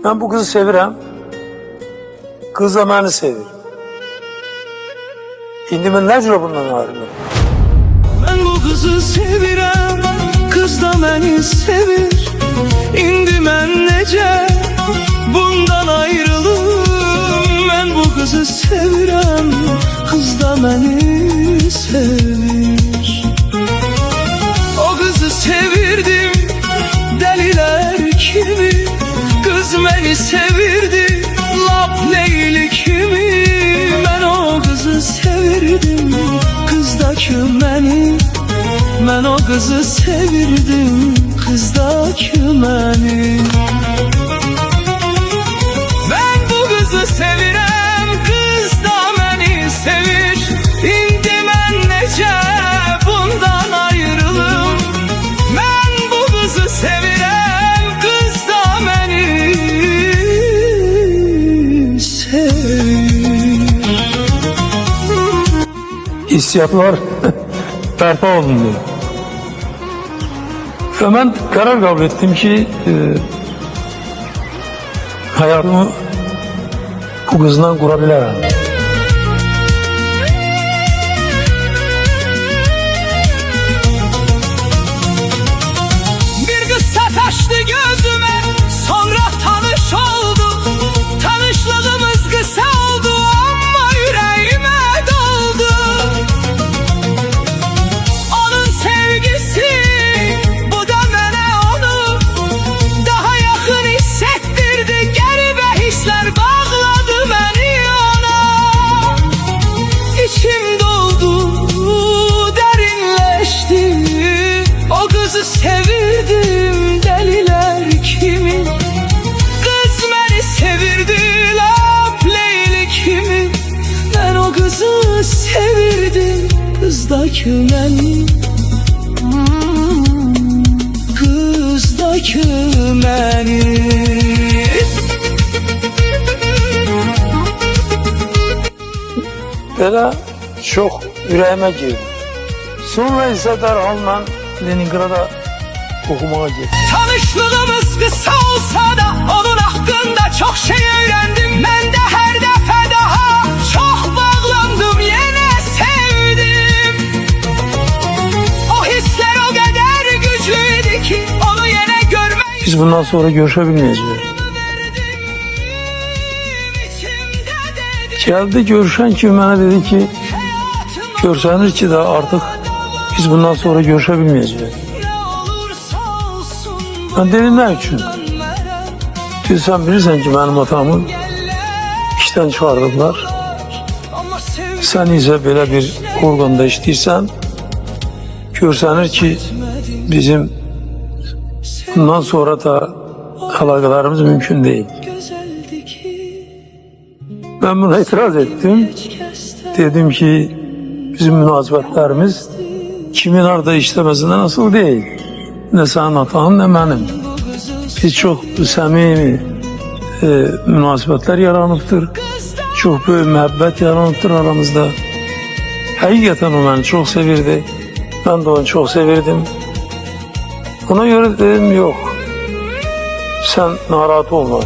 Ben bu kızı sevirəm. Kız da beni sevir. İndi ben ne cürə bundan ayrılırım? Ben bu kızı sevirəm, kız da beni sevir. İndi ben nece bundan ayrılım? Ben bu kızı sevirəm, kız da beni sevir. O kızı sevirdim deliler kimi, kız beni sevirdi lap Leyli kimi. Ben o kızı sevirdim, kızdaki beni. Ben o kızı sevirdim, kızdaki beni. Ben bu kızı sevirəm, kız da beni sevir. İndi ben nece bundan ayrılım? Ben bu kızı sevirəm, kız da beni sevir. Hissiyatlar bərpa olundu. Ve ben karar kabul ettim ki hayatımı bu kızdan kurabilirim. Bir kız sataştı gözüme, sonra tanış olduk. Tanışlığımız kısa oldu ama yüreğime doldu. Onun sevgisi, bu da bana onu daha yakın hissettirdi. Garip hisler bağladı beni ona. İçim doldu, derinleşti. O kızı sevirdim deliler kimi. Kız beni sevirdi lap Leyli kimi. Ben o kızı sevirdim, kızdaki beni. Kızdaki beni. Belə çox ürəyimə girdi. Sonra isə dərhal Leningrad'a okumaya gittim. Tanışlığımız kısa olsa da onun hakkında çok şey öğrendim. Ben de her defa daha çok bağlandım, yine sevdim. O hisler o kadar güçlüydü ki onu yine görmek. Biz bundan sonra görüşebilmeyeceğiz. Geldi görüşen ki bana dedi ki görsenir ki de artık biz bundan sonra görüşebilmeyeceğiz. Ben dedim ne için? Dedi sen bilirsen ki benim atamı işten çıkardılar. Sen ise böyle bir organda işleyirsen görsenir ki bizim bundan sonra da alakalarımız mümkün değil. Ben buna itiraz ettim. Dedim ki bizim münasebetlerimiz kimin orada işlemesinde nasıl değil. Ne senin atan ne benim. Biz çok samimi münasebetler yaranıptır. Çok büyük muhabbet yaranıptır aramızda. Hakikaten o beni çok sevirdi. Ben de onu çok sevirdim. Ona göre dedim yok. Sen narahat olma.